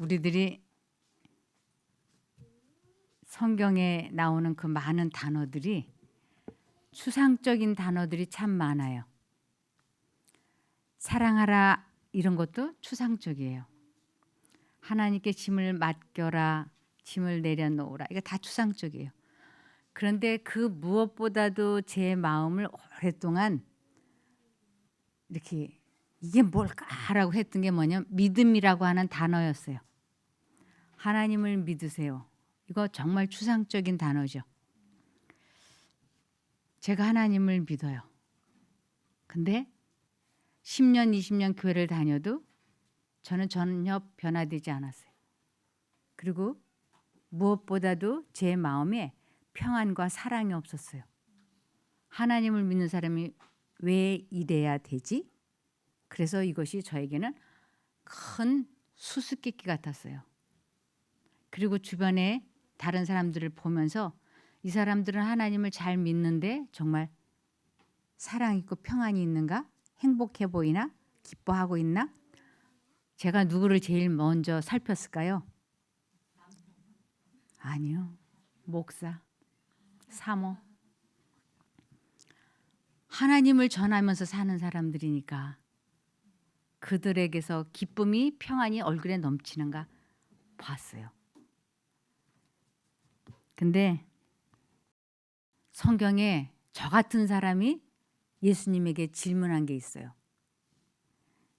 우리들이 성경에 나오는 그 많은 단어들이 추상적인 단어들이 참 많아요. 사랑하라 이런 것도 추상적이에요. 하나님께 짐을 맡겨라, 짐을 내려놓으라, 이거 다 추상적이에요. 그런데 그 무엇보다도 제 마음을 오랫동안 이렇게 이게 뭘까라고 했던 게 뭐냐면 믿음이라고 하는 단어였어요. 하나님을 믿으세요. 이거 정말 추상적인 단어죠. 제가 하나님을 믿어요. 근데 10년, 20년 교회를 다녀도 저는 전혀 변화되지 않았어요. 그리고 무엇보다도 제 마음에 평안과 사랑이 없었어요. 하나님을 믿는 사람이 왜 이래야 되지? 그래서 이것이 저에게는 큰 수수께끼 같았어요. 그리고 주변에 다른 사람들을 보면서 이 사람들은 하나님을 잘 믿는데 정말 사랑 있고 평안이 있는가? 행복해 보이나? 기뻐하고 있나? 제가 누구를 제일 먼저 살폈을까요? 아니요. 목사, 사모. 하나님을 전하면서 사는 사람들이니까 그들에게서 기쁨이 평안이 얼굴에 넘치는가 봤어요. 근데 성경에 저 같은 사람이 예수님에게 질문한 게 있어요.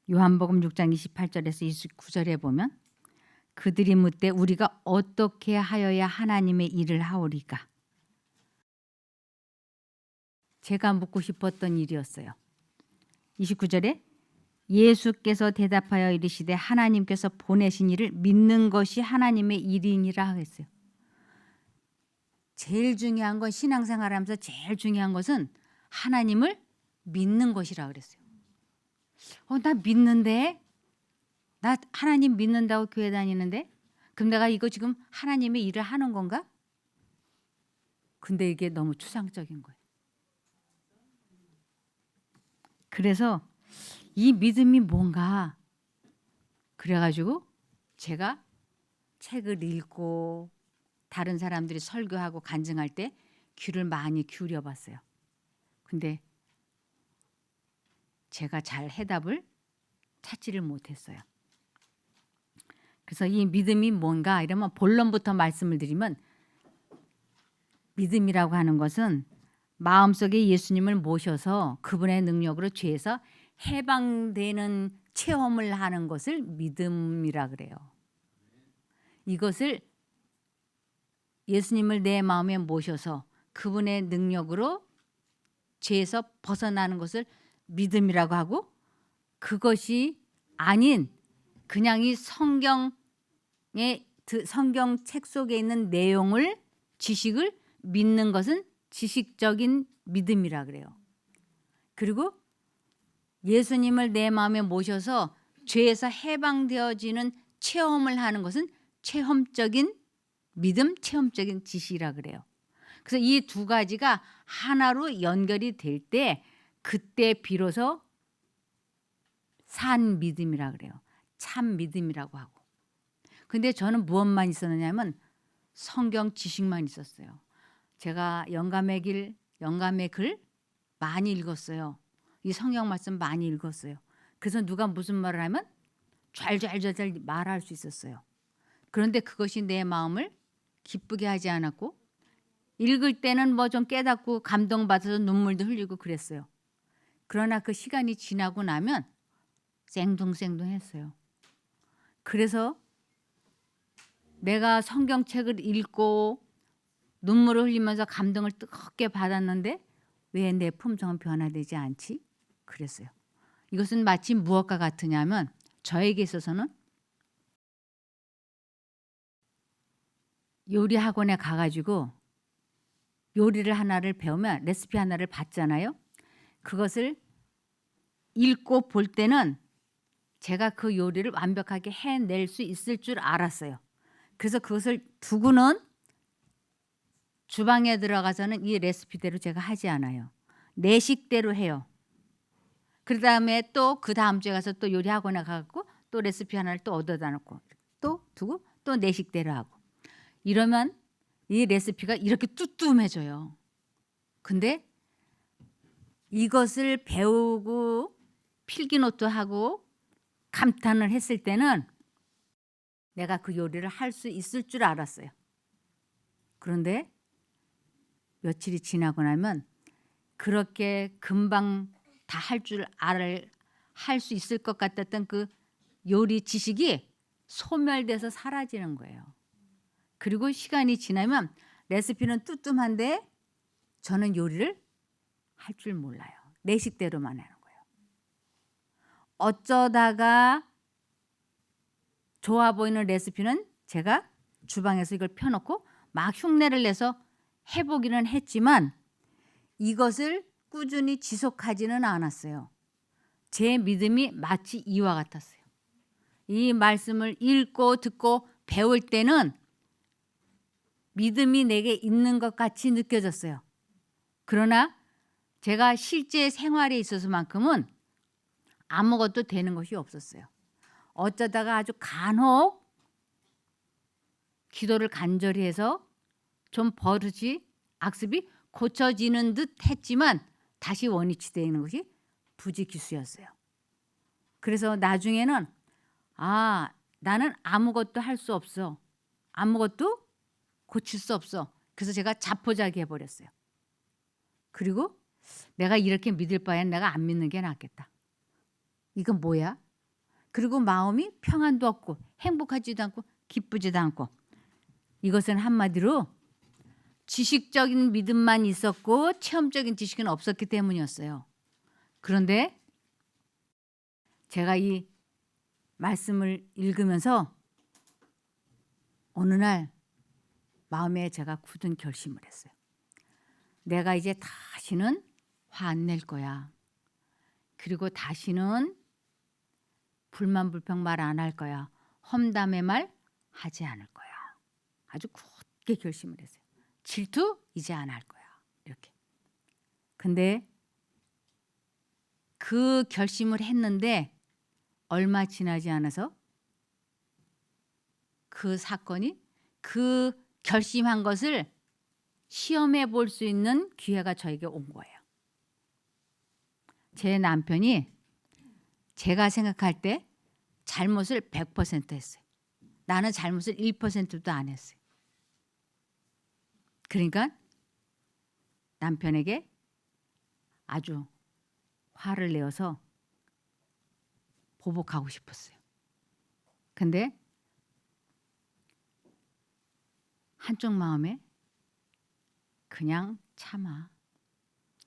요한복음 6장 28절에서 29절에 보면 그들이 묻되 우리가 어떻게 하여야 하나님의 일을 하오리까? 제가 묻고 싶었던 일이었어요. 29절에 예수께서 대답하여 이르시되 하나님께서 보내신 이를 믿는 것이 하나님의 일이니라 하겠어요. 제일 중요한 건 신앙생활하면서 제일 중요한 것은 하나님을 믿는 것이라 그랬어요. 나 믿는데? 나 하나님 믿는다고 교회 다니는데? 그럼 내가 이거 지금 하나님의 일을 하는 건가? 근데 이게 너무 추상적인 거예요. 그래서 이 믿음이 뭔가 그래가지고 제가 책을 읽고 다른 사람들이 설교하고 간증할 때 귀를 많이 기울여 봤어요. 근데 제가 잘 해답을 찾지를 못했어요. 그래서 이 믿음이 뭔가 이러면 본론부터 말씀을 드리면 믿음이라고 하는 것은 마음속에 예수님을 모셔서 그분의 능력으로 죄에서 해방되는 체험을 하는 것을 믿음이라 그래요. 이것을 예수님을 내 마음에 모셔서 그분의 능력으로 죄에서 벗어나는 것을 믿음이라고 하고 그것이 아닌 그냥 이 성경책 속에 있는 내용을 지식을 믿는 것은 지식적인 믿음이라 그래요. 그리고 예수님을 내 마음에 모셔서 죄에서 해방되어지는 체험을 하는 것은 체험적인 믿음, 체험적인 지식이라 그래요. 그래서 이 두 가지가 하나로 연결이 될 때 그때 비로소 산 믿음이라 그래요. 참 믿음이라고 하고. 근데 저는 무엇만 있었느냐면 성경 지식만 있었어요. 제가 영감의 글 많이 읽었어요. 이 성경 말씀 많이 읽었어요. 그래서 누가 무슨 말을 하면 잘 말할 수 있었어요. 그런데 그것이 내 마음을 기쁘게 하지 않았고 읽을 때는 뭐 좀 깨닫고 감동받아서 눈물도 흘리고 그랬어요. 그러나 그 시간이 지나고 나면 생뚱생뚱했어요. 그래서 내가 성경책을 읽고 눈물을 흘리면서 감동을 뜨겁게 받았는데 왜 내 품성은 변화되지 않지? 그랬어요. 이것은 마치 무엇과 같으냐면 저에게 있어서는 요리 학원에 가가지고 요리를 하나를 배우면 레시피 하나를 받잖아요. 그것을 읽고 볼 때는 제가 그 요리를 완벽하게 해낼 수 있을 줄 알았어요. 그래서 그것을 두고는 주방에 들어가서는 이 레시피대로 제가 하지 않아요. 내 식대로 해요. 그 다음에 또 그 다음 주에 가서 또 요리 학원에 가고 또 레시피 하나를 또 얻어다 놓고 또 놔두고 또 내식대로 하고 이러면 이 레시피가 이렇게 뚜뚜해져요. 근데 이것을 배우고 필기노트 하고 감탄을 했을 때는 내가 그 요리를 할 수 있을 줄 알았어요. 그런데 며칠이 지나고 나면 그렇게 금방 다 할 수 있을 것 같았던 그 요리 지식이 소멸돼서 사라지는 거예요. 그리고 시간이 지나면 레시피는 뚜뚜한데 저는 요리를 할 줄 몰라요. 내 식대로만 하는 거예요. 어쩌다가 좋아 보이는 레시피는 제가 주방에서 이걸 펴놓고 막 흉내를 내서 해보기는 했지만 이것을 꾸준히 지속하지는 않았어요. 제 믿음이 마치 이와 같았어요. 이 말씀을 읽고 듣고 배울 때는 믿음이 내게 있는 것 같이 느껴졌어요. 그러나 제가 실제 생활에 있어서만큼은 아무것도 되는 것이 없었어요. 어쩌다가 아주 간혹 기도를 간절히 해서 좀 버릇이 악습이 고쳐지는 듯 했지만 다시 원위치되는 것이 부지기수였어요. 그래서 나중에는 나는 아무것도 할 수 없어. 아무것도 고칠 수 없어. 그래서 제가 자포자기 해버렸어요. 그리고 내가 이렇게 믿을 바엔 내가 안 믿는 게 낫겠다. 이건 뭐야? 그리고 마음이 평안도 없고 행복하지도 않고 기쁘지도 않고 이것은 한마디로 지식적인 믿음만 있었고 체험적인 지식은 없었기 때문이었어요. 그런데 제가 이 말씀을 읽으면서 어느 날 마음에 제가 굳은 결심을 했어요. 내가 이제 다시는 화 안 낼 거야. 그리고 다시는 불만 불평 말 안 할 거야. 험담의 말 하지 않을 거야. 아주 굳게 결심을 했어요. 질투 이제 안 할 거야. 이렇게. 근데 그 결심을 했는데 얼마 지나지 않아서 그 사건이 그 결심한 것을 시험해 볼 수 있는 기회가 저에게 온 거예요. 제 남편이 제가 생각할 때 잘못을 100% 했어요. 나는 잘못을 1%도 안 했어요. 그러니까 남편에게 아주 화를 내어서 보복하고 싶었어요. 근데 한쪽 마음에 그냥 참아.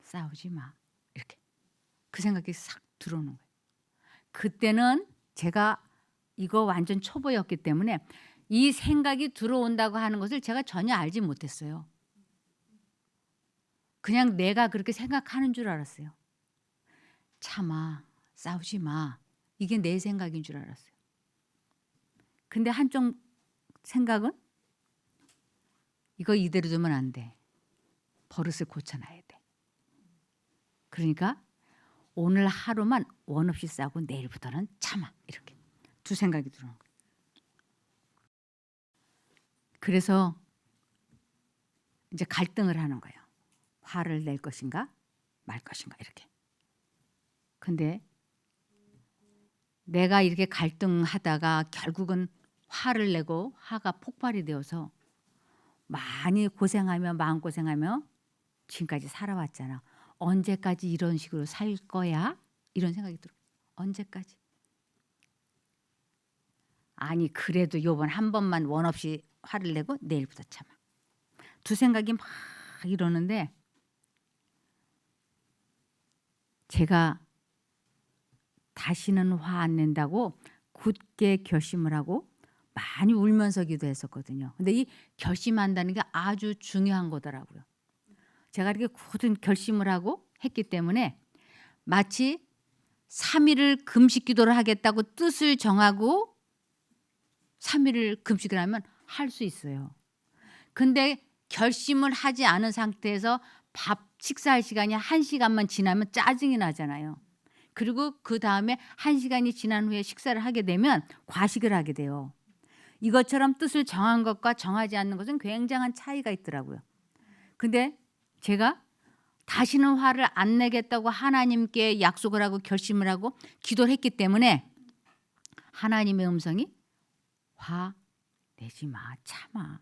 싸우지 마. 이렇게. 그 생각이 싹 들어오는 거예요. 그때는 제가 이거 완전 초보였기 때문에 이 생각이 들어온다고 하는 것을 제가 전혀 알지 못했어요. 그냥 내가 그렇게 생각하는 줄 알았어요. 참아. 싸우지 마. 이게 내 생각인 줄 알았어요. 근데 한쪽 생각은 이거 이대로 두면 안 돼. 버릇을 고쳐놔야 돼. 그러니까 오늘 하루만 원 없이 싸우고 내일부터는 참아. 이렇게 두 생각이 들어오는 거예요. 그래서 이제 갈등을 하는 거예요. 화를 낼 것인가 말 것인가 이렇게. 근데 내가 이렇게 갈등하다가 결국은 화를 내고 화가 폭발이 되어서 많이 고생하며 마음고생하며 지금까지 살아왔잖아. 언제까지 이런 식으로 살 거야? 이런 생각이 들어요. 언제까지? 아니 그래도 요번 한 번만 원 없이 화를 내고 내일부터 참아. 두 생각이 막 이러는데 제가 다시는 화 안 낸다고 굳게 결심을 하고 많이 울면서 기도했었거든요. 근데 이 결심한다는 게 아주 중요한 거더라고요. 제가 이렇게 굳은 결심을 하고 했기 때문에 마치 3일을 금식 기도를 하겠다고 뜻을 정하고 3일을 금식을 하면 할 수 있어요. 근데 결심을 하지 않은 상태에서 식사할 시간이 1시간만 지나면 짜증이 나잖아요. 그리고 그 다음에 1시간이 지난 후에 식사를 하게 되면 과식을 하게 돼요. 이것처럼 뜻을 정한 것과 정하지 않는 것은 굉장한 차이가 있더라고요. 근데 제가 다시는 화를 안 내겠다고 하나님께 약속을 하고 결심을 하고 기도를 했기 때문에 하나님의 음성이 화 내지 마, 참아.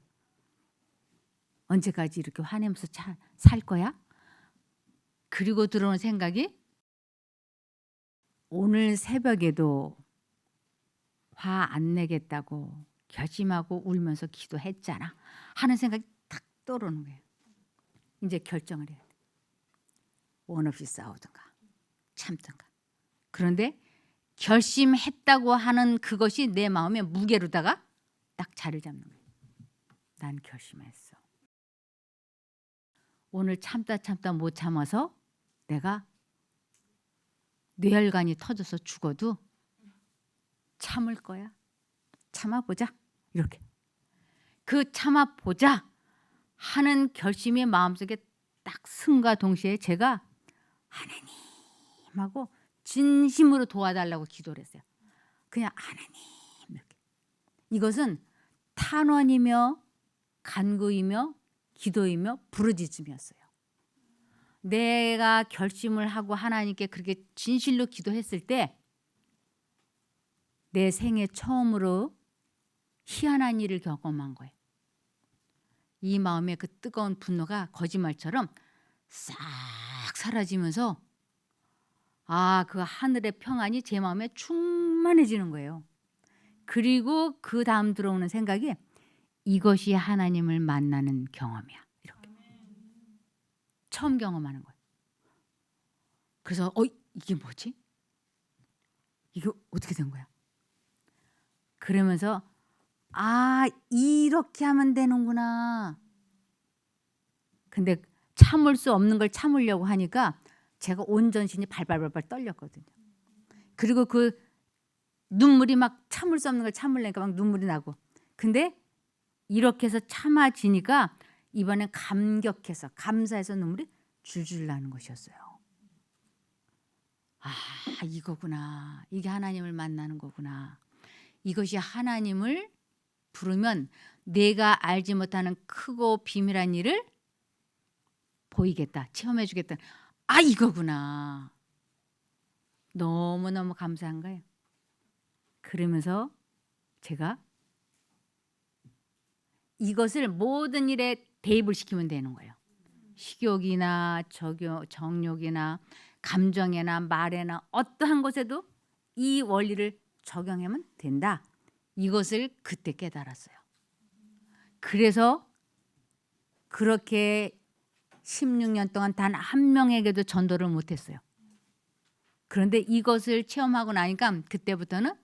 언제까지 이렇게 화내면서 살 거야? 그리고 들어오는 생각이 오늘 새벽에도 화 안 내겠다고 결심하고 울면서 기도했잖아 하는 생각이 탁 떠오르는 거예요. 이제 결정을 해야 돼. 원 없이 싸우든가 참든가. 그런데 결심했다고 하는 그것이 내 마음에 무게로다가 딱 자리를 잡는 거예요. 난 결심했어. 오늘 참다 못 참아서 내가 뇌혈관이 터져서 죽어도 참을 거야. 참아보자. 이렇게. 그 참아보자 하는 결심이 마음속에 딱 승과 동시에 제가 하나님하고 진심으로 도와달라고 기도를 했어요. 그냥 하나님 이렇게. 이것은 탄원이며 간구이며 기도이며 부르짖음이었어요. 내가 결심을 하고 하나님께 그렇게 진실로 기도했을 때 내 생애 처음으로 희한한 일을 경험한 거예요. 이 마음의 그 뜨거운 분노가 거짓말처럼 싹 사라지면서 그 하늘의 평안이 제 마음에 충만해지는 거예요. 그리고 그 다음 들어오는 생각이 이것이 하나님을 만나는 경험이야. 이렇게. 처음 경험하는 거예요. 그래서 이게 뭐지? 이게 어떻게 된 거야? 그러면서 이렇게 하면 되는구나. 근데 참을 수 없는 걸 참으려고 하니까 제가 온 전신이 발발발발 떨렸거든요. 그리고 그 눈물이 막 참을 수 없는 걸 참으려니까 막 눈물이 나고. 근데 이렇게 해서 참아지니까 이번엔 감격해서 감사해서 눈물이 줄줄 나는 것이었어요. 이거구나. 이게 하나님을 만나는 거구나. 이것이 하나님을 부르면 내가 알지 못하는 크고 비밀한 일을 보이겠다. 체험해 주겠다. 이거구나. 너무너무 감사한 거예요. 그러면서 제가 이것을 모든 일에 대입을 시키면 되는 거예요. 식욕이나 정욕이나 감정이나 말에나 어떠한 것에도 이 원리를 적용하면 된다. 이것을 그때 깨달았어요. 그래서 그렇게 16년 동안 단 한 명에게도 전도를 못했어요. 그런데 이것을 체험하고 나니까 그때부터는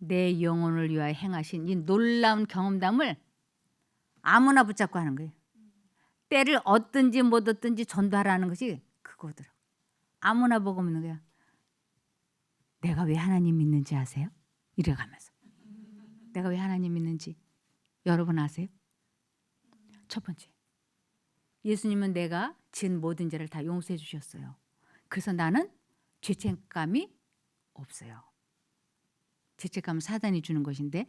내 영혼을 위하여 행하신 이 놀라운 경험담을 아무나 붙잡고 하는 거예요. 때를 얻든지 못 얻든지 전도하라는 것이 그거더라고요. 아무나 보고 있는 거야. 내가 왜 하나님 믿는지 아세요? 이래가면서. 내가 왜 하나님 믿는지 여러분 아세요? 첫 번째, 예수님은 내가 지은 모든 죄를 다 용서해 주셨어요. 그래서 나는 죄책감이 없어요. 죄책감은 사단이 주는 것인데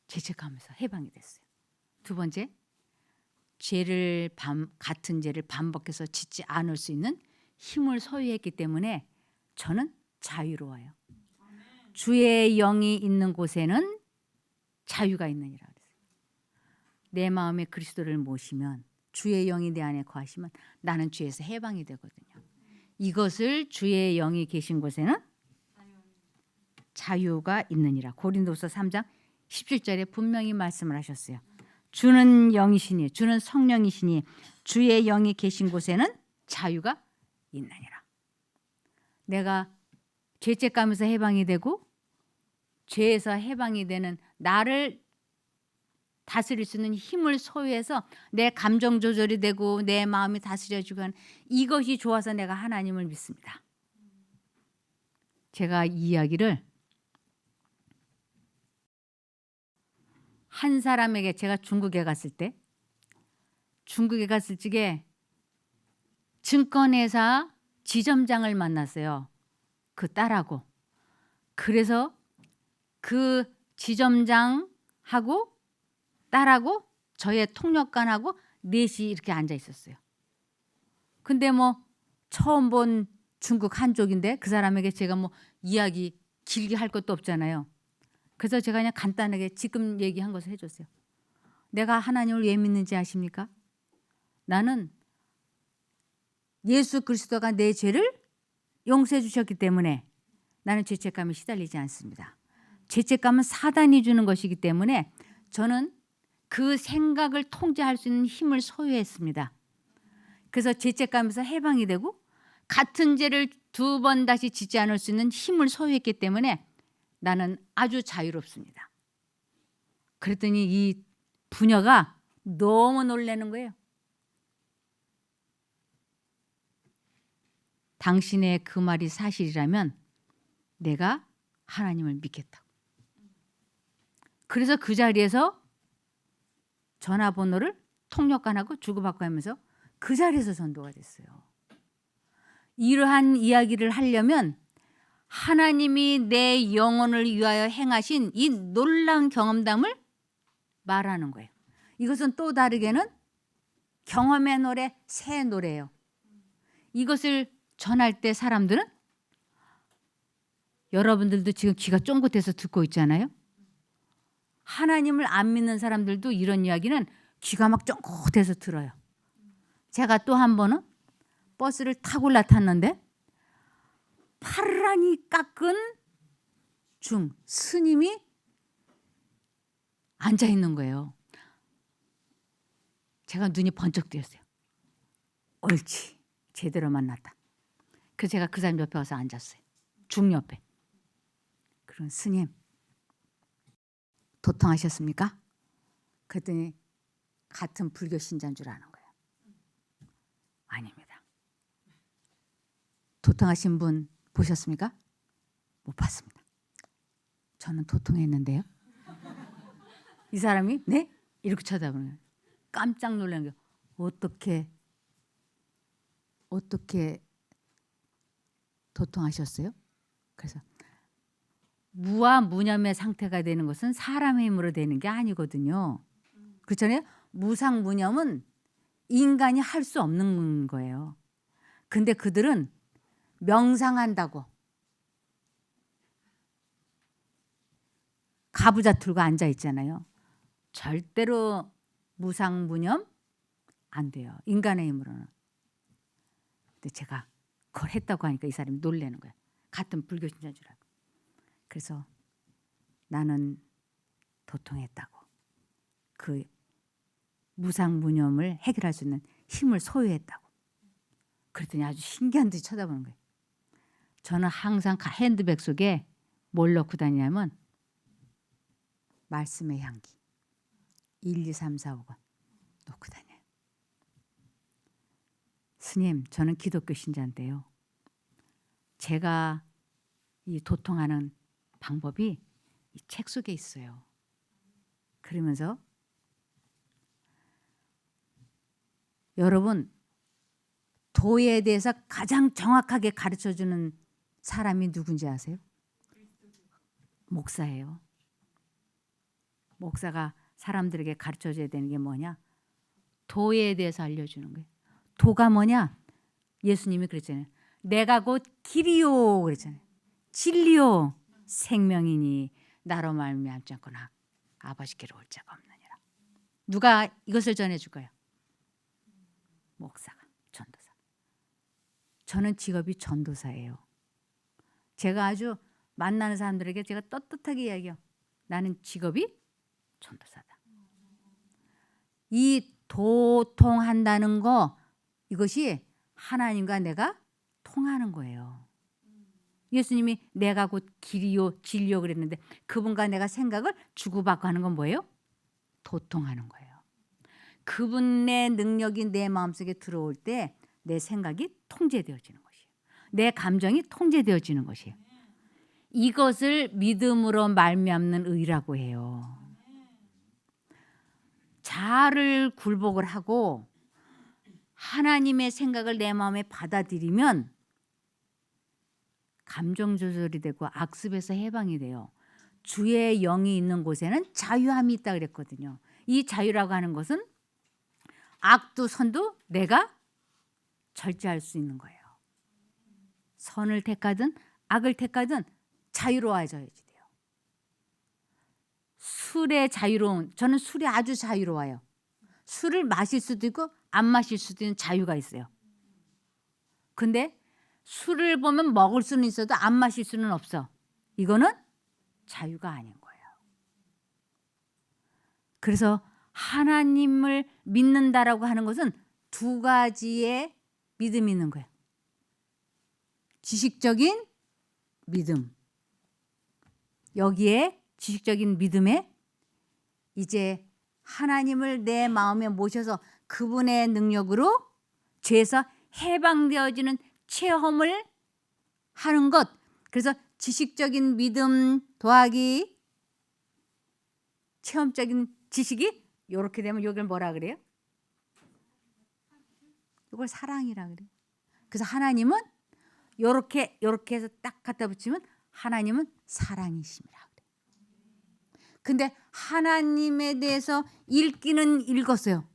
죄책감에서 해방이 됐어요. 두 번째, 같은 죄를 반복해서 짓지 않을 수 있는 힘을 소유했기 때문에 저는 자유로워요. 주의 영이 있는 곳에는 자유가 있느니라 그랬어요. 내 마음에 그리스도를 모시면 주의 영이 내 안에 거하시면 나는 죄에서 해방이 되거든요. 이것을 주의 영이 계신 곳에는 자유가 있느니라. 고린도서 3장 17절에 분명히 말씀을 하셨어요. 주는 영이시니 주는 성령이시니 주의 영이 계신 곳에는 자유가 있느니라. 내가 죄책감에서 해방이 되고 죄에서 해방이 되는 나를 다스릴 수 있는 힘을 소유해서 내 감정 조절이 되고 내 마음이 다스려지고 하는 이것이 좋아서 내가 하나님을 믿습니다. 제가 이 이야기를 한 사람에게 제가 중국에 갔을 적에 증권회사 지점장을 만났어요. 그 딸하고. 그래서 그 지점장하고 딸하고 저의 통역관하고 넷이 이렇게 앉아 있었어요. 근데 뭐 처음 본 중국 한족인데 그 사람에게 제가 뭐 이야기 길게 할 것도 없잖아요. 그래서 제가 그냥 간단하게 지금 얘기한 것을 해줬어요. 내가 하나님을 왜 믿는지 아십니까? 나는 예수 그리스도가 내 죄를 용서해 주셨기 때문에 나는 죄책감에 시달리지 않습니다. 죄책감은 사단이 주는 것이기 때문에 저는 그 생각을 통제할 수 있는 힘을 소유했습니다. 그래서 죄책감에서 해방이 되고 같은 죄를 2번 다시 짓지 않을 수 있는 힘을 소유했기 때문에 나는 아주 자유롭습니다. 그랬더니 이 부녀가 너무 놀라는 거예요. 당신의 그 말이 사실이라면 내가 하나님을 믿겠다고. 그래서 그 자리에서 전화번호를 통역관하고 주고받고 하면서 그 자리에서 전도가 됐어요. 이러한 이야기를 하려면 하나님이 내 영혼을 위하여 행하신 이 놀라운 경험담을 말하는 거예요. 이것은 또 다르게는 경험의 노래, 새 노래예요. 이것을 전할 때 사람들은 여러분들도 지금 귀가 쫑긋해서 듣고 있잖아요. 하나님을 안 믿는 사람들도 이런 이야기는 귀가 막 쫑긋해서 들어요. 제가 또 한 번은 버스를 타고 올라탔는데 파란이 깎은 스님이 앉아 있는 거예요. 제가 눈이 번쩍 뜨였어요. 옳지, 제대로 만났다. 그래서 제가 그 사람 옆에 와서 앉았어요. 옆에. 그런 스님 도통하셨습니까? 그랬더니 같은 불교 신자인 줄 아는 거예요. 아닙니다. 도통하신 분 보셨습니까? 못 봤습니다. 저는 도통했는데요. 이 사람이 네? 이렇게 쳐다보는 거예요. 깜짝 놀란 게 어떻게 도통하셨어요? 그래서 무와 무념의 상태가 되는 것은 사람의 힘으로 되는 게 아니거든요. 그렇잖아요. 무상무념은 인간이 할 수 없는 거예요. 근데 그들은 명상한다고 가부좌 틀고 앉아 있잖아요. 절대로 무상무념 안 돼요. 인간의 힘으로는. 근데 제가 그걸 했다고 하니까 이 사람이 놀라는 거예요. 같은 불교 신자인 줄 알고. 그래서 나는 도통했다고. 그 무상무념을 해결할 수 있는 힘을 소유했다고. 그랬더니 아주 신기한 듯이 쳐다보는 거예요. 저는 항상 핸드백 속에 뭘 넣고 다니냐면 말씀의 향기 1, 2, 3, 4, 5번 넣고 다녀요. 스님, 저는 기독교 신자인데요. 제가 이 도통하는 방법이 이 책 속에 있어요. 그러면서 여러분, 도에 대해서 가장 정확하게 가르쳐주는 사람이 누군지 아세요? 목사예요. 목사가 사람들에게 가르쳐줘야 되는 게 뭐냐? 도에 대해서 알려주는 거예요. 도가 뭐냐? 예수님이 그랬잖아요. 내가 곧 길이요 그랬잖아요. 진리요 생명이니 나로 말미암지 않거나 아버지께로 올 자가 없느니라. 누가 이것을 전해줄 거예요? 목사가, 전도사. 저는 직업이 전도사예요. 제가 아주 만나는 사람들에게 제가 떳떳하게 이야기해요. 나는 직업이 전도사다. 이 도통한다는 거, 이것이 하나님과 내가 통하는 거예요. 예수님이 내가 곧 길이요 진리요 그랬는데 그분과 내가 생각을 주고받고 하는 건 뭐예요? 도통하는 거예요. 그분의 능력이 내 마음속에 들어올 때 내 생각이 통제되어지는 것이에요. 내 감정이 통제되어지는 것이에요. 이것을 믿음으로 말미암는 의라고 해요. 자아를 굴복을 하고 하나님의 생각을 내 마음에 받아들이면 감정 조절이 되고 악습에서 해방이 돼요. 주의 영이 있는 곳에는 자유함이 있다 그랬거든요. 이 자유라고 하는 것은 악도 선도 내가 절제할 수 있는 거예요. 선을 택하든 악을 택하든 자유로워져야지 돼요. 술의 자유로운, 저는 술이 아주 자유로워요. 술을 마실 수도 있고 안 마실 수도 있는 자유가 있어요. 근데 술을 보면 먹을 수는 있어도 안 마실 수는 없어. 이거는 자유가 아닌 거예요. 그래서 하나님을 믿는다라고 하는 것은 두 가지의 믿음이 있는 거예요. 지식적인 믿음. 여기에 지식적인 믿음에 이제 하나님을 내 마음에 모셔서 그분의 능력으로 죄에서 해방되어지는 체험을 하는 것. 그래서 지식적인 믿음 더하기 체험적인 지식이 이렇게 되면 이걸 뭐라 그래요? 이걸 사랑이라 그래요. 그래서 하나님은 이렇게 해서 딱 갖다 붙이면 하나님은 사랑이심이라 그래요. 근데 하나님에 대해서 읽기는 읽었어요.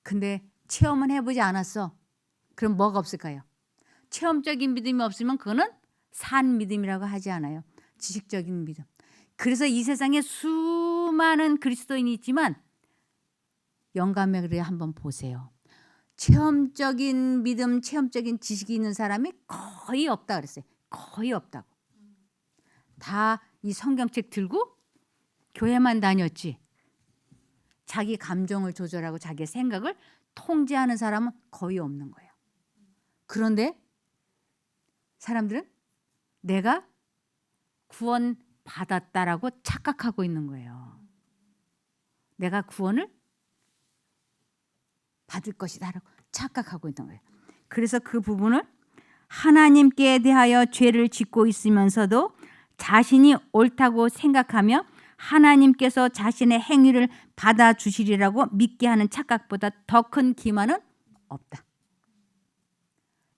근데 체험은 해보지 않았어. 그럼 뭐가 없을까요? 체험적인 믿음이 없으면 그거는 산 믿음이라고 하지 않아요. 지식적인 믿음. 그래서 이 세상에 수많은 그리스도인이 있지만 영감의 글을 한번 보세요. 체험적인 믿음, 체험적인 지식이 있는 사람이 거의 없다 그랬어요. 거의 없다고. 다 이 성경책 들고 교회만 다녔지. 자기 감정을 조절하고 자기의 생각을 통제하는 사람은 거의 없는 거예요. 그런데 사람들은 내가 구원받았다라고 착각하고 있는 거예요. 내가 구원을 받을 것이다라고 착각하고 있는 거예요. 그래서 그 부분을 하나님께 대하여 죄를 짓고 있으면서도 자신이 옳다고 생각하며 하나님께서 자신의 행위를 받아주시리라고 믿게 하는 착각보다 더 큰 기만은 없다.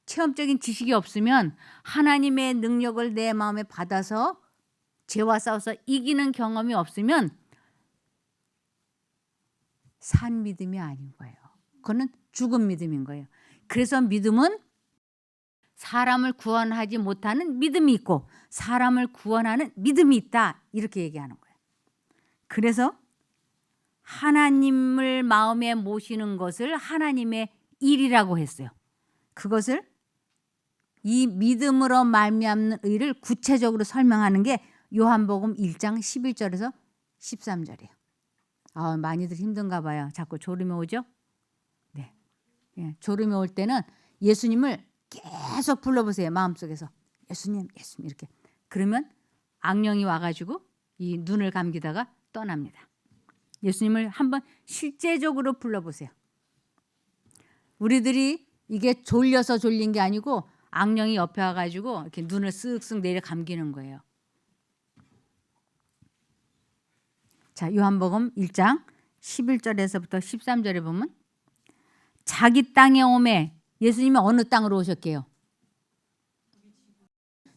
체험적인 지식이 없으면 하나님의 능력을 내 마음에 받아서 죄와 싸워서 이기는 경험이 없으면 산 믿음이 아닌 거예요. 그거는 죽은 믿음인 거예요. 그래서 믿음은 사람을 구원하지 못하는 믿음이 있고 사람을 구원하는 믿음이 있다. 이렇게 얘기하는 거예요. 그래서 하나님을 마음에 모시는 것을 하나님의 일이라고 했어요. 그것을 이 믿음으로 말미암는 의를 구체적으로 설명하는 게 요한복음 1장 11절에서 13절이에요. 많이들 힘든가 봐요. 자꾸 졸음이 오죠? 네. 졸음이 올 때는 예수님을 계속 불러보세요. 마음속에서. 예수님, 예수님 이렇게. 그러면 악령이 와가지고 이 눈을 감기다가 떠납니다. 예수님을 한번 실제적으로 불러보세요. 우리들이 이게 졸려서 졸린 게 아니고 악령이 옆에 와가지고 이렇게 눈을 쓱쓱 내려 감기는 거예요. 자, 요한복음 1장 11절에서부터 13절에 보면 자기 땅에 오매 예수님이 어느 땅으로 오셨게요?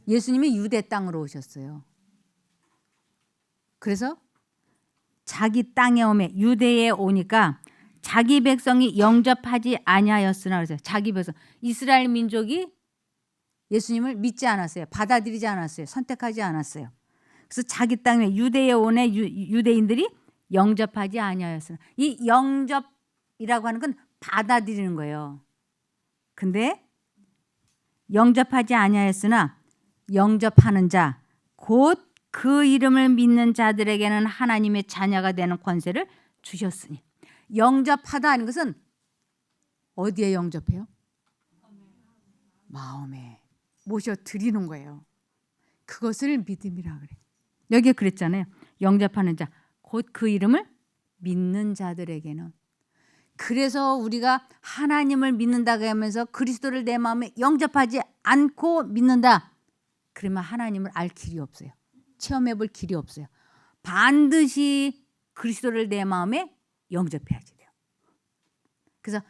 예수님이 유대 땅으로 오셨어요. 그래서 자기 땅에 오매 유대에 오니까 자기 백성이 영접하지 아니하였으나 그래서 자기 백성 이스라엘 민족이 예수님을 믿지 않았어요. 받아들이지 않았어요. 선택하지 않았어요. 그래서 자기 땅에 유대에 오네 유대인들이 영접하지 아니하였으나 이 영접이라고 하는 건 받아들이는 거예요. 근데 영접하지 아니하였으나 영접하는 자 곧 그 이름을 믿는 자들에게는 하나님의 자녀가 되는 권세를 주셨으니 영접하다 하는 것은 어디에 영접해요? 마음에 모셔 드리는 거예요. 그것을 믿음이라 그래. 여기에 그랬잖아요. 영접하는 자 곧 그 이름을 믿는 자들에게는. 그래서 우리가 하나님을 믿는다고 하면서 그리스도를 내 마음에 영접하지 않고 믿는다. 그러면 하나님을 알 길이 없어요. 체험해 볼 길이 없어요. 반드시 그리스도를 내 마음에 영접해야지 돼요. 그래서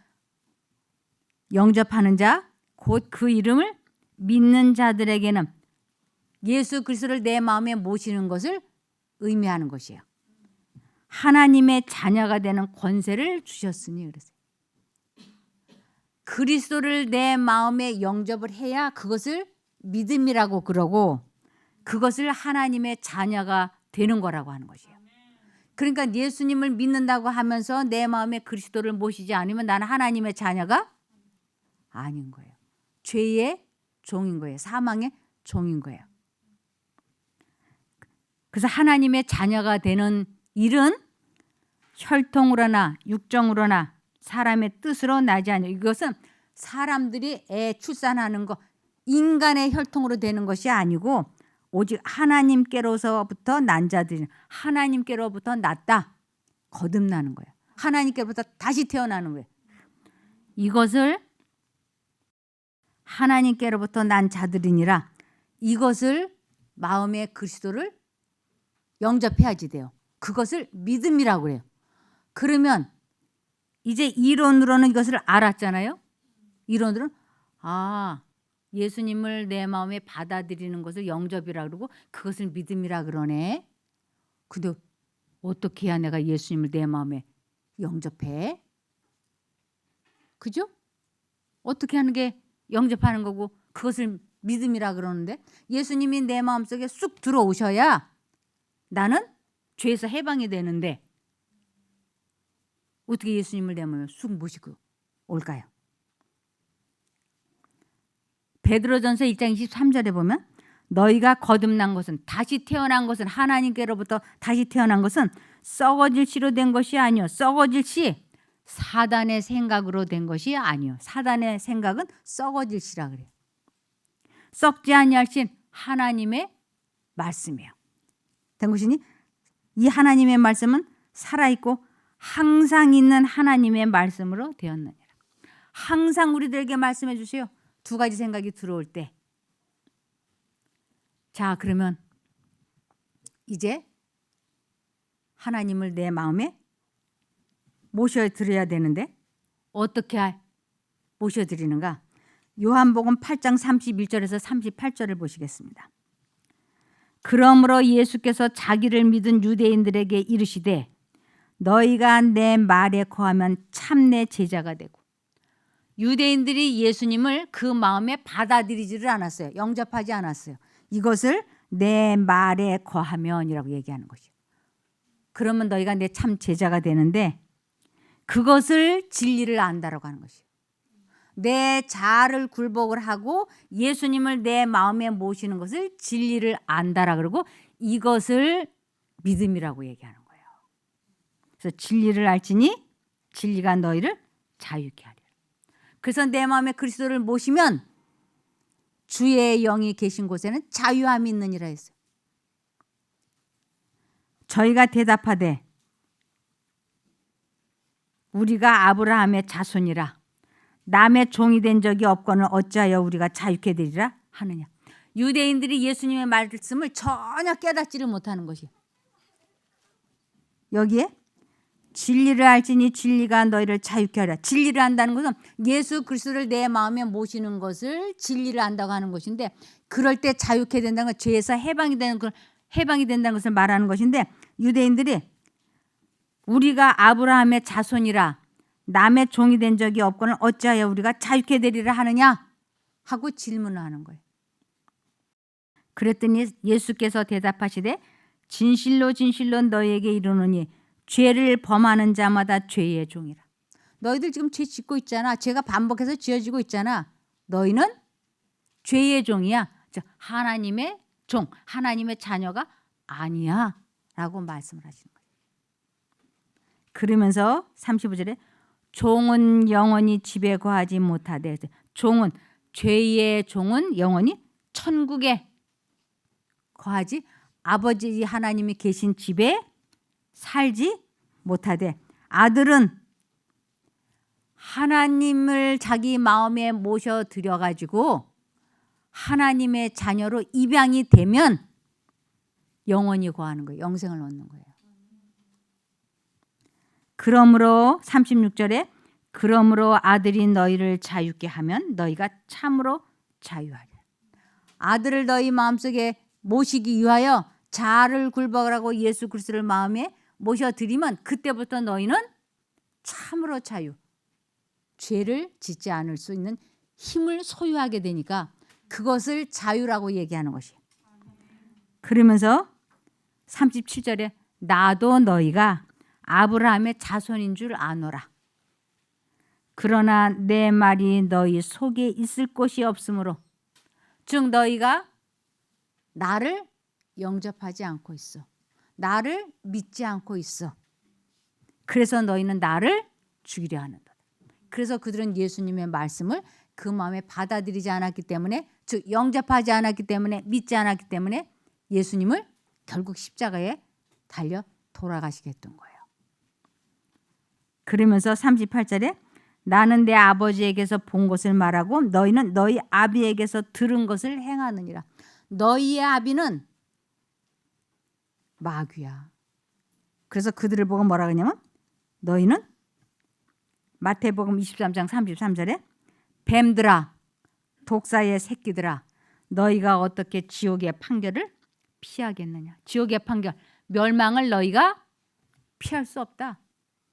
영접하는 자 곧 그 이름을 믿는 자들에게는 예수 그리스도를 내 마음에 모시는 것을 의미하는 것이에요. 하나님의 자녀가 되는 권세를 주셨으니 그랬어요. 그리스도를 내 마음에 영접을 해야 그것을 믿음이라고 그러고 그것을 하나님의 자녀가 되는 거라고 하는 것이에요. 그러니까 예수님을 믿는다고 하면서 내 마음에 그리스도를 모시지 않으면 나는 하나님의 자녀가 아닌 거예요. 죄의 종인 거예요. 사망의 종인 거예요. 그래서 하나님의 자녀가 되는 일은 혈통으로나 육정으로나 사람의 뜻으로 나지 않아요. 이것은 사람들이 애 출산하는 거 인간의 혈통으로 되는 것이 아니고 오직 하나님께로서부터 난 자들이 하나님께로부터 났다. 거듭나는 거예요. 하나님께로부터 다시 태어나는 거예요. 이것을 하나님께로부터 난 자들이니라 이것을 마음에 그리스도를 영접해야지 돼요. 그것을 믿음이라고 그래요. 그러면 이제 이론으로는 이것을 알았잖아요. 이론으로는 예수님을 내 마음에 받아들이는 것을 영접이라 그러고 그것을 믿음이라 그러네. 근데 어떻게 해야 내가 예수님을 내 마음에 영접해? 그죠? 어떻게 하는 게 영접하는 거고 그것을 믿음이라 그러는데 예수님이 내 마음속에 쑥 들어오셔야 나는 죄에서 해방이 되는데 어떻게 예수님을 내 마음에 쑥 모시고 올까요? 베드로전서 1장 23절에 보면 너희가 거듭난 것은 다시 태어난 것은 하나님께로부터 다시 태어난 것은 썩어질 씨로 된 것이 아니요 썩어질 씨 사단의 생각으로 된 것이 아니요 사단의 생각은 썩어질 씨라 그래요. 썩지 아니할 신 하나님의 말씀이에요. 된 것이니 이 하나님의 말씀은 살아있고 항상 있는 하나님의 말씀으로 되었느니라. 항상 우리들에게 말씀해 주세요. 두 가지 생각이 들어올 때. 자, 그러면 이제 하나님을 내 마음에 모셔드려야 되는데 어떻게 모셔드리는가? 요한복음 8장 31절에서 38절을 보시겠습니다. 그러므로 예수께서 자기를 믿은 유대인들에게 이르시되 너희가 내 말에 거하면 참 내 제자가 되고 유대인들이 예수님을 그 마음에 받아들이지를 않았어요. 영접하지 않았어요. 이것을 내 말에 거하면이라고 얘기하는 것이에요. 그러면 너희가 내 참 제자가 되는데 그것을 진리를 안다라고 하는 것이에요. 내 자아를 굴복을 하고 예수님을 내 마음에 모시는 것을 진리를 안다라 그러고 이것을 믿음이라고 얘기하는 거예요. 그래서 진리를 알지니 진리가 너희를 자유케 하리라. 그래서 내 마음에 그리스도를 모시면 주의 영이 계신 곳에는 자유함이 있느니라 했어요. 저희가 대답하되 우리가 아브라함의 자손이라 남의 종이 된 적이 없거늘 어찌하여 우리가 자유케 되리라 하느냐. 유대인들이 예수님의 말씀을 전혀 깨닫지를 못하는 것이에요. 여기에 진리를 알지니 진리가 너희를 자유케 하리라. 진리를 안다는 것은 예수 그리스도를 내 마음에 모시는 것을 진리를 안다고 하는 것인데 그럴 때 자유케 된다는 건 죄에서 해방이 된다는 것을 말하는 것인데 유대인들이 우리가 아브라함의 자손이라 남의 종이 된 적이 없거늘 어찌하여 우리가 자유케 되리라 하느냐 하고 질문을 하는 거예요. 그랬더니 예수께서 대답하시되 진실로 진실로 너희에게 이르노니 죄를 범하는 자마다 죄의 종이라. 너희들 지금 죄 짓고 있잖아. 죄가 반복해서 지어지고 있잖아. 너희는 죄의 종이야. 즉 하나님의 종, 하나님의 자녀가 아니야 라고 말씀을 하시는 거예요. 그러면서 35절에 종은 영원히 집에 거하지 못하되 종은 죄의 종은 영원히 천국에 거하지 아버지 하나님이 계신 집에 살지 못하되 아들은 하나님을 자기 마음에 모셔들여 가지고 하나님의 자녀로 입양이 되면 영원히 거하는 거예요. 영생을 얻는 거예요. 그러므로 36절에 그러므로 아들이 너희를 자유케 하면 너희가 참으로 자유하리라. 아들을 너희 마음속에 모시기 위하여 자를 굴복하라고 예수 그리스도를 마음에 모셔드리면 그때부터 너희는 참으로 자유, 죄를 짓지 않을 수 있는 힘을 소유하게 되니까 그것을 자유라고 얘기하는 것이에요. 그러면서 37절에 나도 너희가 아브라함의 자손인 줄 아노라. 그러나 내 말이 너희 속에 있을 곳이 없으므로, 즉 너희가 나를 영접하지 않고 있어. 나를 믿지 않고 있어. 그래서 너희는 나를 죽이려 하는다. 그래서 그들은 예수님의 말씀을 그 마음에 받아들이지 않았기 때문에, 즉 영접하지 않았기 때문에, 믿지 않았기 때문에 예수님을 결국 십자가에 달려 돌아가시게 했던 거예요. 그러면서 38절에 나는 내 아버지에게서 본 것을 말하고 너희는 너희 아비에게서 들은 것을 행하느니라. 너희의 아비는 마귀야. 그래서 그들을 보고 뭐라 그러냐면 너희는 마태복음 23장 33절에 뱀들아 독사의 새끼들아 너희가 어떻게 지옥의 판결을 피하겠느냐. 지옥의 판결, 멸망을 너희가 피할 수 없다.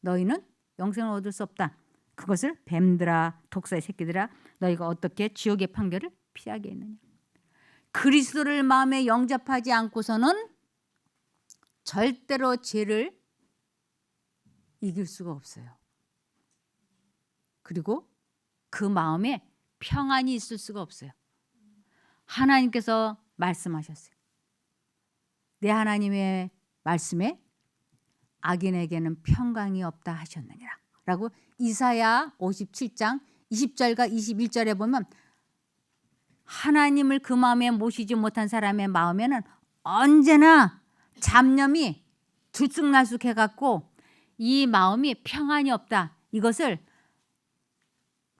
너희는 영생을 얻을 수 없다. 그것을 뱀들아 독사의 새끼들아 너희가 어떻게 지옥의 판결을 피하겠느냐. 그리스도를 마음에 영접하지 않고서는 절대로 죄를 이길 수가 없어요. 그리고 그 마음에 평안이 있을 수가 없어요. 하나님께서 말씀하셨어요. 내 하나님의 말씀에 악인에게는 평강이 없다 하셨느니라 라고 이사야 57장 20절과 21절에 보면 하나님을 그 마음에 모시지 못한 사람의 마음에는 언제나 잡념이 들쑥날쑥해갖고 이 마음이 평안이 없다. 이것을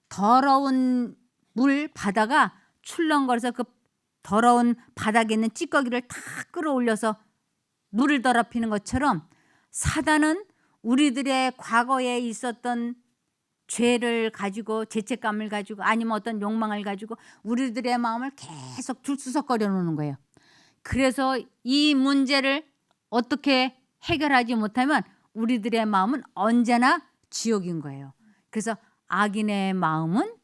더러운 물 바다가 출렁거려서 그 더러운 바닥에 있는 찌꺼기를 다 끌어올려서 물을 더럽히는 것처럼 사단은 우리들의 과거에 있었던 죄를 가지고 죄책감을 가지고 아니면 어떤 욕망을 가지고 우리들의 마음을 계속 들쑤석거려 놓는 거예요. 그래서 이 문제를 어떻게 해결하지 못하면 우리들의 마음은 언제나 지옥인 거예요. 그래서 악인의 마음은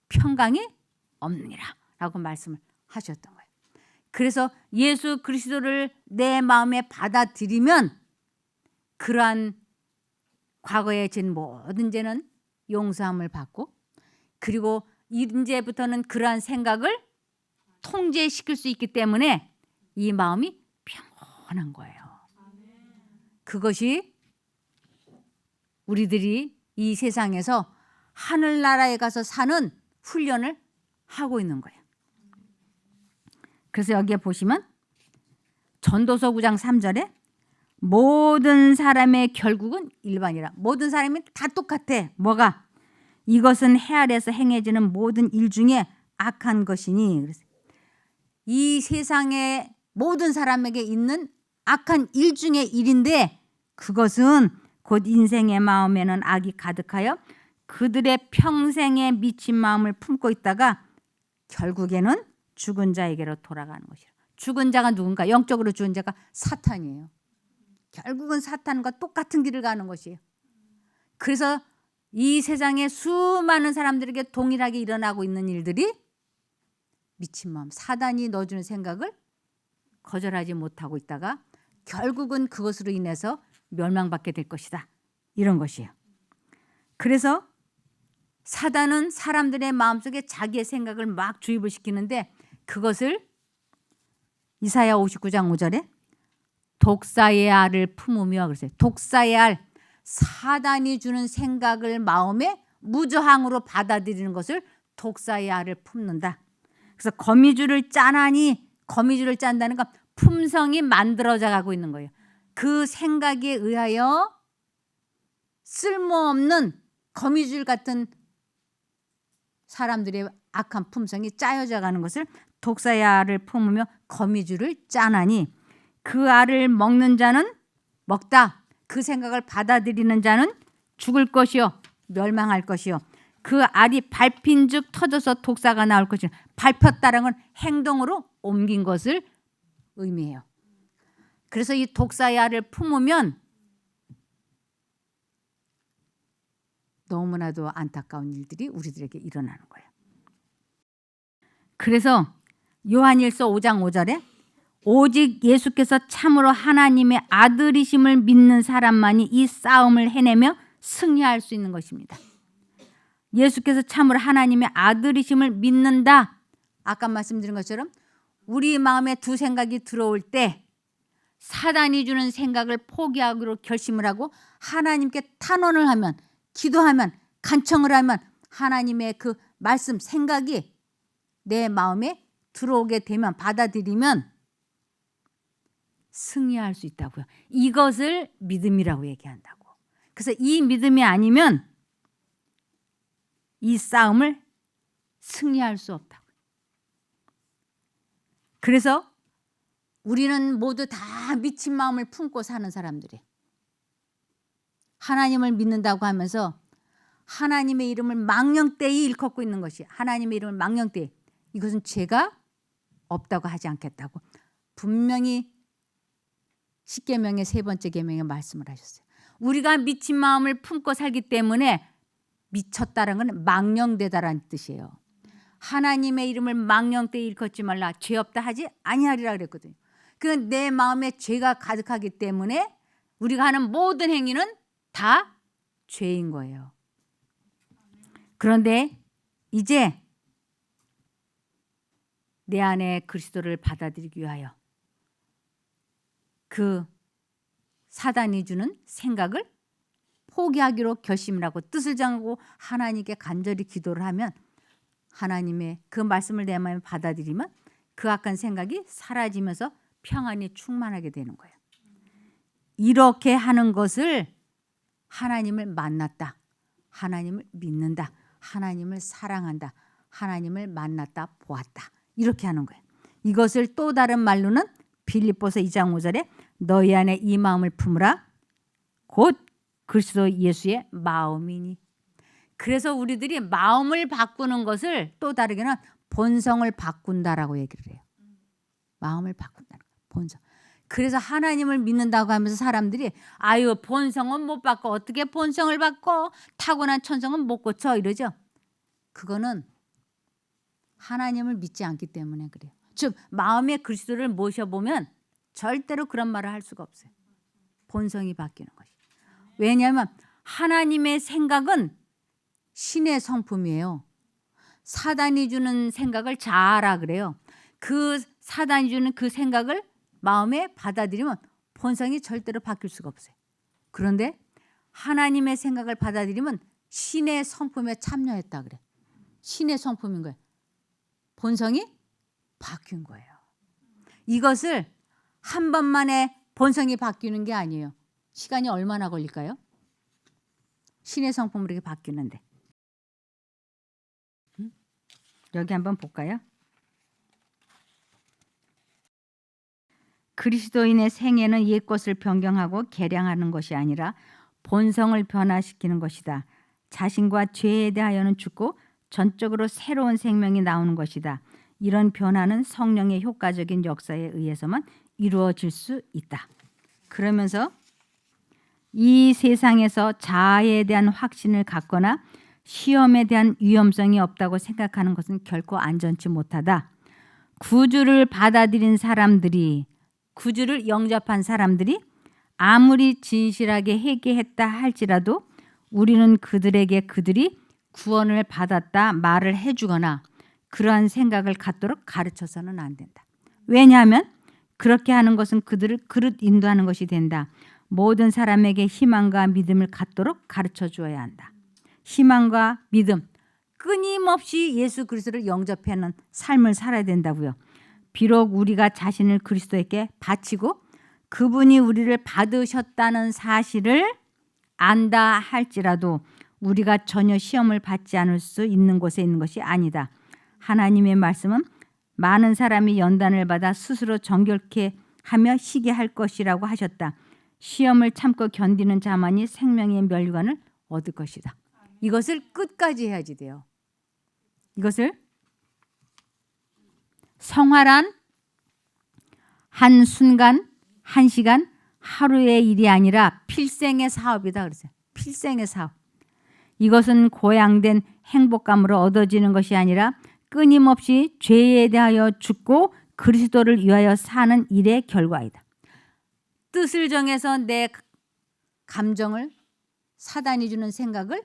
평강이 없느니라 라고 말씀을 하셨던 거예요. 그래서 예수 그리스도를 내 마음에 받아들이면 그러한 과거에 진 모든 죄는 용서함을 받고 그리고 이제부터는 그러한 생각을 통제시킬 수 있기 때문에 이 마음이 평온한 거예요. 그것이 우리들이 이 세상에서 하늘나라에 가서 사는 훈련을 하고 있는 거예요. 그래서 여기에 보시면 전도서 9장 3절에 모든 사람의 결국은 일반이라. 모든 사람이 다 똑같아. 뭐가? 이것은 해 아래에서 행해지는 모든 일 중에 악한 것이니. 이 세상의 모든 사람에게 있는 악한 일 중에 일인데 그것은 곧 인생의 마음에는 악이 가득하여 그들의 평생에 미친 마음을 품고 있다가 결국에는 죽은 자에게로 돌아가는 것이라. 죽은 자가 누군가? 영적으로 죽은 자가 사탄이에요. 결국은 사탄과 똑같은 길을 가는 것이에요. 그래서 이 세상에 수많은 사람들에게 동일하게 일어나고 있는 일들이 미친 마음, 사단이 넣어주는 생각을 거절하지 못하고 있다가 결국은 그것으로 인해서 멸망받게 될 것이다. 이런 것이에요. 그래서 사단은 사람들의 마음속에 자기의 생각을 막 주입을 시키는데 그것을 이사야 59장 5절에 독사의 알을 품으며 그랬어요. 독사의 알, 사단이 주는 생각을 마음에 무저항으로 받아들이는 것을 독사의 알을 품는다. 그래서 거미줄을 짜나니 거미줄을 짠다는 건 품성이 만들어져 가고 있는 거예요. 그 생각에 의하여 쓸모없는 거미줄 같은 사람들의 악한 품성이 짜여져 가는 것을 독사의 알을 품으며 거미줄을 짜나니 그 알을 먹는 자는 먹다. 그 생각을 받아들이는 자는 죽을 것이요 멸망할 것이요 그 알이 밟힌 즉 터져서 독사가 나올 것이요 밟혔다는 건 행동으로 옮긴 것을 의미해요. 그래서 이 독사의 알을 품으면 너무나도 안타까운 일들이 우리들에게 일어나는 거예요. 그래서 요한일서 5장 5절에 오직 예수께서 참으로 하나님의 아들이심을 믿는 사람만이 이 싸움을 해내며 승리할 수 있는 것입니다. 예수께서 참으로 하나님의 아들이심을 믿는다. 아까 말씀드린 것처럼 우리 마음에 두 생각이 들어올 때 사단이 주는 생각을 포기하기로 결심을 하고 하나님께 탄원을 하면, 기도하면, 간청을 하면 하나님의 그 말씀, 생각이 내 마음에 들어오게 되면, 받아들이면 승리할 수 있다고요. 이것을 믿음이라고 얘기한다고. 그래서 이 믿음이 아니면 이 싸움을 승리할 수 없다고. 그래서 우리는 모두 다 미친 마음을 품고 사는 사람들이 하나님을 믿는다고 하면서 하나님의 이름을 망령되이 일컫고 있는 것이, 하나님의 이름을 망령되이, 이것은 죄가 없다고 하지 않겠다고 분명히 십계명의 세 번째 계명에 말씀을 하셨어요. 우리가 미친 마음을 품고 살기 때문에 미쳤다는 건 망령되다라는 뜻이에요. 하나님의 이름을 망령되이 일컫지 말라, 죄 없다 하지 아니하리라 그랬거든요. 그 내 마음에 죄가 가득하기 때문에 우리가 하는 모든 행위는 다 죄인 거예요. 그런데 이제 내 안에 그리스도를 받아들이기 위하여 그 사단이 주는 생각을 포기하기로 결심을 하고 뜻을 정하고 하나님께 간절히 기도를 하면, 하나님의 그 말씀을 내 마음에 받아들이면 그 악한 생각이 사라지면서 평안이 충만하게 되는 거예요. 이렇게 하는 것을 하나님을 만났다, 하나님을 믿는다, 하나님을 사랑한다, 하나님을 만났다 보았다, 이렇게 하는 거예요. 이것을 또 다른 말로는 빌립보서 2장 5절에 너희 안에 이 마음을 품으라 곧 그리스도 예수의 마음이니. 그래서 우리들이 마음을 바꾸는 것을 또 다르게는 본성을 바꾼다라고 얘기를 해요. 마음을 바꾼다는 거예요. 본성. 그래서 하나님을 믿는다고 하면서 사람들이 아유 본성은 못 바꿔, 어떻게 본성을 바꿔, 타고난 천성은 못 고쳐 이러죠. 그거는 하나님을 믿지 않기 때문에 그래요. 즉 마음에 그리스도를 모셔보면 절대로 그런 말을 할 수가 없어요. 본성이 바뀌는 것이. 왜냐하면 하나님의 생각은 신의 성품이에요. 사단이 주는 생각을 자아라 그래요. 그 사단이 주는 그 생각을 마음에 받아들이면 본성이 절대로 바뀔 수가 없어요. 그런데 하나님의 생각을 받아들이면 신의 성품에 참여했다 그래. 신의 성품인 거예요. 본성이 바뀐 거예요. 이것을 한 번만에 본성이 바뀌는 게 아니에요. 시간이 얼마나 걸릴까요? 신의 성품으로 이렇게 바뀌는데. 여기 한번 볼까요? 그리스도인의 생애는 옛것을 변경하고 개량하는 것이 아니라 본성을 변화시키는 것이다. 자신과 죄에 대하여는 죽고 전적으로 새로운 생명이 나오는 것이다. 이런 변화는 성령의 효과적인 역사에 의해서만 이루어질 수 있다. 그러면서 이 세상에서 자아에 대한 확신을 갖거나 시험에 대한 위험성이 없다고 생각하는 것은 결코 안전치 못하다. 구주를 받아들인 사람들이, 구주를 영접한 사람들이 아무리 진실하게 회개했다 할지라도 우리는 그들에게 그들이 구원을 받았다 말을 해주거나 그러한 생각을 갖도록 가르쳐서는 안 된다. 왜냐하면 그렇게 하는 것은 그들을 그릇 인도하는 것이 된다. 모든 사람에게 희망과 믿음을 갖도록 가르쳐 주어야 한다. 희망과 믿음, 끊임없이 예수 그리스도를 영접하는 삶을 살아야 된다고요. 비록 우리가 자신을 그리스도에게 바치고 그분이 우리를 받으셨다는 사실을 안다 할지라도 우리가 전혀 시험을 받지 않을 수 있는 곳에 있는 것이 아니다. 하나님의 말씀은 많은 사람이 연단을 받아 스스로 정결케 하며 쉬게 할 것이라고 하셨다. 시험을 참고 견디는 자만이 생명의 면류관을 얻을 것이다. 이것을 끝까지 해야지 돼요. 이것을 성화란 한 순간, 한 시간, 하루의 일이 아니라 필생의 사업이다 그랬어요. 필생의 사업. 이것은 고양된 행복감으로 얻어지는 것이 아니라 끊임없이 죄에 대하여 죽고 그리스도를 위하여 사는 일의 결과이다. 뜻을 정해서 내 감정을, 사단이 주는 생각을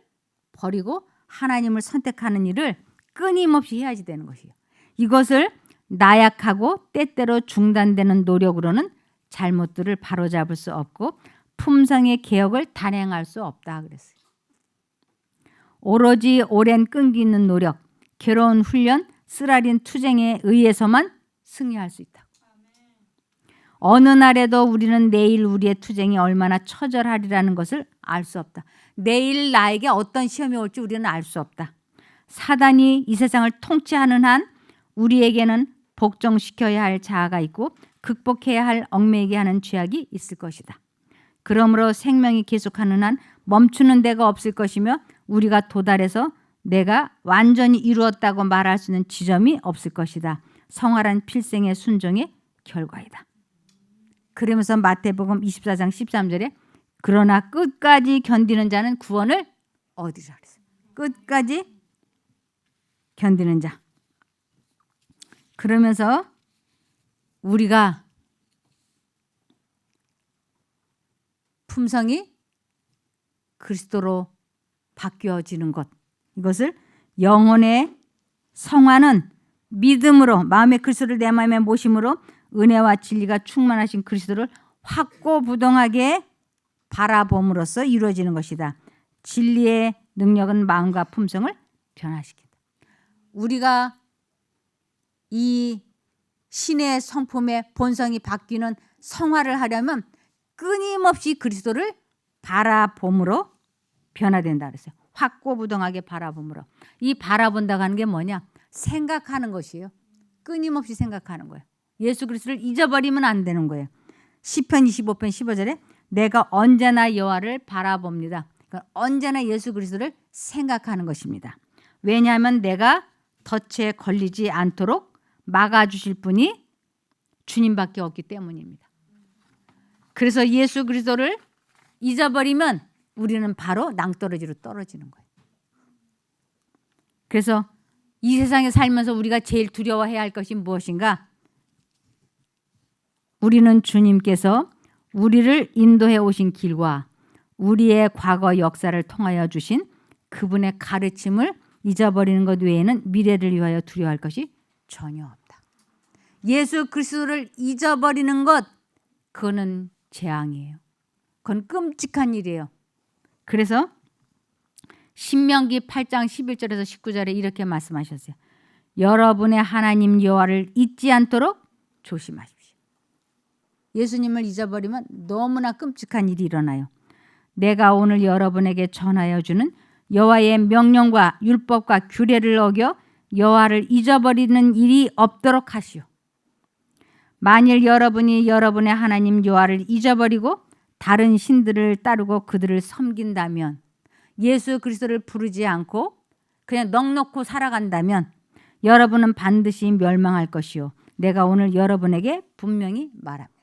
버리고 하나님을 선택하는 일을 끊임없이 해야지 되는 것이에요. 이것을 나약하고 때때로 중단되는 노력으로는 잘못들을 바로잡을 수 없고 품성의 개혁을 단행할 수 없다 그랬어요. 오로지 오랜 끈기 있는 노력, 괴로운 훈련, 쓰라린 투쟁에 의해서만 승리할 수 있다. 어느 날에도 우리는 내일 우리의 투쟁이 얼마나 처절하리라는 것을 알 수 없다. 내일 나에게 어떤 시험이 올지 우리는 알 수 없다. 사단이 이 세상을 통치하는 한 우리에게는 복종시켜야 할 자아가 있고 극복해야 할 얽매이게 하는 죄악이 있을 것이다. 그러므로 생명이 계속하는 한 멈추는 데가 없을 것이며 우리가 도달해서 내가 완전히 이루었다고 말할 수 있는 지점이 없을 것이다. 성활한 필생의 순종의 결과이다. 그러면서 마태복음 24장 13절에 그러나 끝까지 견디는 자는 구원을 얻으리라 그랬어요. 끝까지 견디는 자. 그러면서 우리가 품성이 그리스도로 바뀌어지는 것, 이것을 영혼의 성화는 믿음으로 마음의 그리스도를 내 마음에 모심으로 은혜와 진리가 충만하신 그리스도를 확고부동하게 바라봄으로써 이루어지는 것이다. 진리의 능력은 마음과 품성을 변화시킨다. 우리가 이 신의 성품의 본성이 바뀌는 성화를 하려면 끊임없이 그리스도를 바라봄으로 변화된다 그랬어요. 확고부동하게 바라봄으로. 이 바라본다고 하는 게 뭐냐? 생각하는 것이에요. 끊임없이 생각하는 거예요. 예수 그리스도를 잊어버리면 안 되는 거예요. 시편 25편 15절에 내가 언제나 여호와를 바라봅니다. 그러니까 언제나 예수 그리스도를 생각하는 것입니다. 왜냐하면 내가 덫에 걸리지 않도록 막아주실 분이 주님밖에 없기 때문입니다. 그래서 예수 그리스도를 잊어버리면 우리는 바로 낭떠러지로 떨어지는 거예요. 그래서 이 세상에 살면서 우리가 제일 두려워해야 할 것이 무엇인가? 우리는 주님께서 우리를 인도해 오신 길과 우리의 과거 역사를 통하여 주신 그분의 가르침을 잊어버리는 것 외에는 미래를 위하여 두려워할 것이 전혀 없다. 예수 그리스도를 잊어버리는 것, 그거는 재앙이에요. 그건 끔찍한 일이에요. 그래서 신명기 8장 11절에서 19절에 이렇게 말씀하셨어요. 여러분의 하나님 여호와를 잊지 않도록 조심하십시오. 예수님을 잊어버리면 너무나 끔찍한 일이 일어나요. 내가 오늘 여러분에게 전하여 주는 여호와의 명령과 율법과 규례를 어겨 여호와를 잊어버리는 일이 없도록 하시오. 만일 여러분이 여러분의 하나님 여호와를 잊어버리고 다른 신들을 따르고 그들을 섬긴다면, 예수 그리스도를 부르지 않고 그냥 넋놓고 살아간다면 여러분은 반드시 멸망할 것이요. 내가 오늘 여러분에게 분명히 말합니다.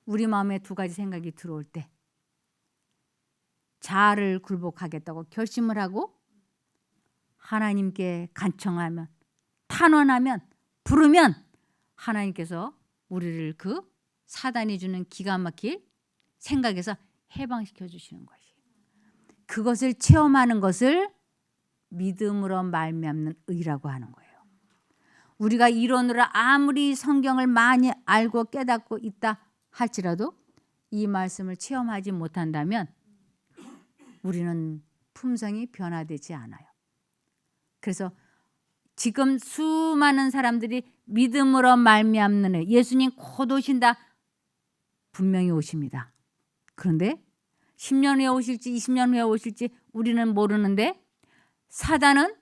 우리 마음에 두 가지 생각이 들어올 때 자아를 굴복하겠다고 결심을 하고 하나님께 간청하면, 탄원하면, 부르면 하나님께서 우리를 그 사단이 주는 기가 막힐 생각에서 해방시켜 주시는 것이에요. 그것을 체험하는 것을 믿음으로 말미암는 의라고 하는 거예요. 우리가 이론으로 아무리 성경을 많이 알고 깨닫고 있다 할지라도 이 말씀을 체험하지 못한다면 우리는 품성이 변화되지 않아요. 그래서 지금 수많은 사람들이 믿음으로 말미암는 의, 예수님 곧 오신다, 분명히 오십니다. 그런데 10년 후에 오실지 20년 후에 오실지 우리는 모르는데 사단은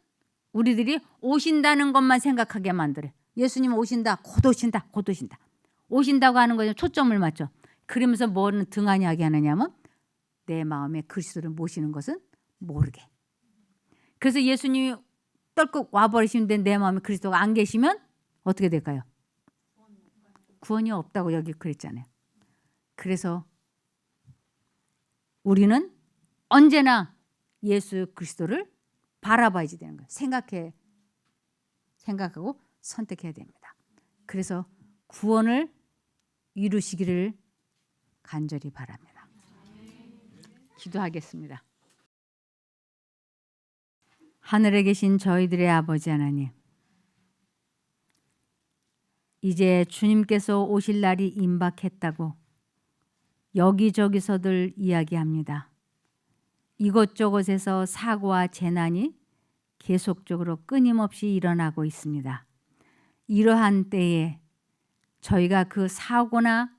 우리들이 오신다는 것만 생각하게 만들어요. 예수님 오신다, 곧 오신다, 곧 오신다. 오신다고 하는 거에 초점을 맞춰. 그러면서 뭐는 등한히하게 하느냐면 내 마음에 그리스도를 모시는 것은 모르게. 그래서 예수님이 떨컥 와버리시는데 내 마음에 그리스도가 안 계시면 어떻게 될까요? 구원이 없다고 여기고 그랬잖아요. 그래서 우리는 언제나 예수 그리스도를 바라봐야지 되는 거예요. 생각하고 선택해야 됩니다. 그래서 구원을 이루시기를 간절히 바랍니다. 기도하겠습니다. 하늘에 계신 저희들의 아버지 하나님, 이제 주님께서 오실 날이 임박했다고 여기저기서들 이야기합니다. 이곳저곳에서 사고와 재난이 계속적으로 끊임없이 일어나고 있습니다. 이러한 때에 저희가 그 사고나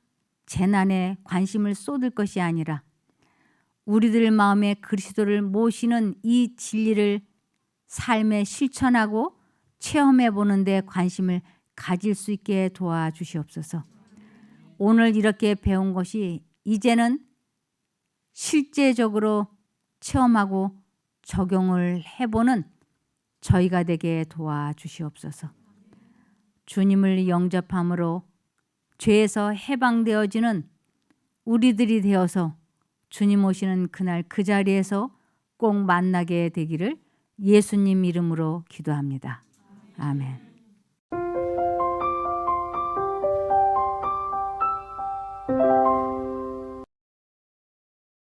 재난에 관심을 쏟을 것이 아니라 우리들 마음에 그리스도를 모시는 이 진리를 삶에 실천하고 체험해 보는 데 관심을 가질 수 있게 도와주시옵소서. 오늘 이렇게 배운 것이 이제는 실제적으로 체험하고 적용을 해보는 저희가 되게 도와주시옵소서. 주님을 영접함으로 죄에서 해방되어지는 우리들이 되어서 주님 오시는 그날 그 자리에서 꼭 만나게 되기를 예수님 이름으로 기도합니다. 아멘.